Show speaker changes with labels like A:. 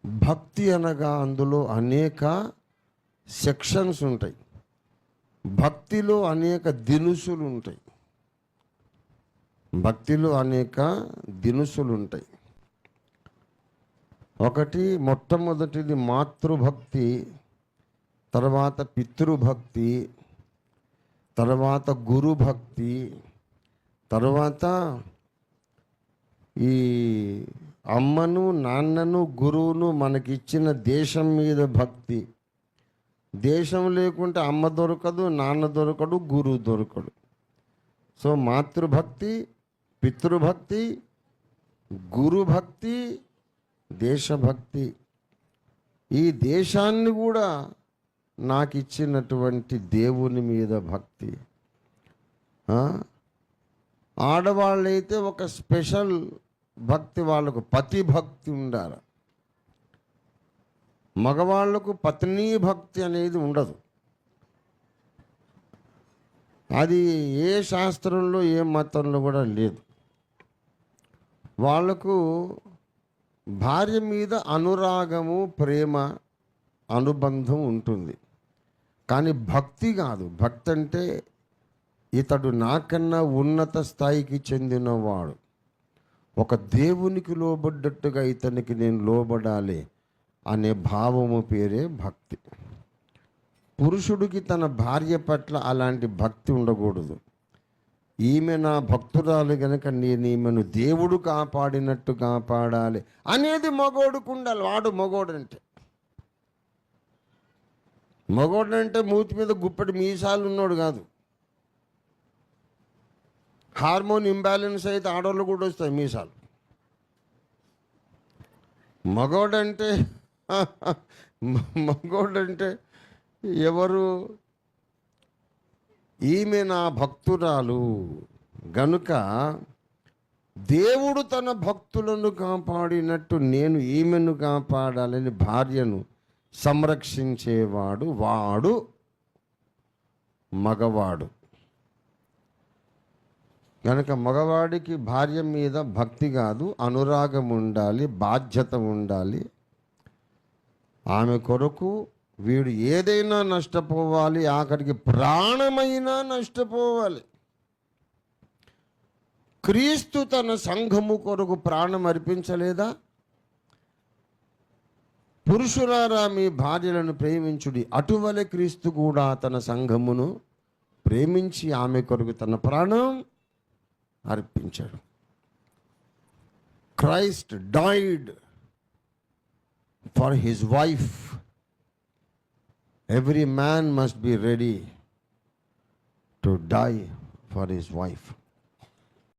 A: భక్తి అనగా అందులో అనేక సెక్షన్స్ ఉంటాయి. భక్తిలో అనేక దినుసులు ఉంటాయి. భక్తిలో అనేక దినుసులు ఉంటాయి. ఒకటి, మొట్టమొదటిది మాతృభక్తి, తర్వాత పితృభక్తి, తర్వాత గురుభక్తి, తర్వాత ఈ అమ్మను నాన్నను గురువును మనకిచ్చిన దేశం మీద భక్తి. దేశం లేకుంటే అమ్మ దొరకదు, నాన్న దొరకడు, గురువు దొరకడు. సో మాతృభక్తి, పితృభక్తి, గురుభక్తి, దేశభక్తి. ఈ దేశాన్ని కూడా నాకు ఇచ్చినటువంటి దేవుని మీద భక్తి. ఆడవాళ్ళైతే ఒక స్పెషల్ భక్తి, వాళ్ళకు పతి భక్తి ఉండాలి. మగవాళ్లకు పత్ని భక్తి అనేది ఉండదు. అది ఏ శాస్త్రంలో ఏ మతంలో కూడా లేదు. వాళ్లకు భార్య మీద అనురాగము, ప్రేమ, అనుబంధం ఉంటుంది. కానీ భక్తి కాదు. భక్తి అంటే ఇతడు నాకన్నా ఉన్నత స్థాయికి చెందినవాడు, ఒక దేవునికి లోబడ్డట్టుగా ఇతనికి నేను లోబడాలి అనే భావము పేరే భక్తి. పురుషుడికి తన భార్య పట్ల అలాంటి భక్తి ఉండకూడదు. ఈమె నా భక్తురాలు కనుక నేను ఈమెను దేవుడు కాపాడినట్టు కాపాడాలి అనేది మగోడుకు ఉండాలి. వాడు మగోడంటే. మగోడంటే మూతి మీద గుప్పటి మీసాలు ఉన్నాడు కాదు. హార్మోన్ ఇంబ్యాలెన్స్ అయితే ఆడవాళ్ళు కూడా వస్తాయి మీసాలు. మగోడంటే ఎవరు? ఈమె నా భక్తురాలు గనుక దేవుడు తన భక్తులను కాపాడినట్టు నేను ఈమెను కాపాడాలని భార్యను సంరక్షించేవాడు వాడు మగవాడు. కనుక మగవాడికి భార్య మీద భక్తి కాదు, అనురాగం ఉండాలి, బాధ్యత ఉండాలి. ఆమె కొరకు వీడు ఏదైనా నష్టపోవాలి, ఆఖరికి ప్రాణమైనా నష్టపోవాలి. క్రీస్తు తన సంఘము కొరకు ప్రాణం అర్పించలేదా? పురుషులారా మీ భార్యలను ప్రేమించుడి, అటువలే క్రీస్తు కూడా తన సంఘమును ప్రేమించి ఆమె కొరకు తన ప్రాణం అర్పించాడు. Christ died for his wife. Every man must be ready to die for his wife.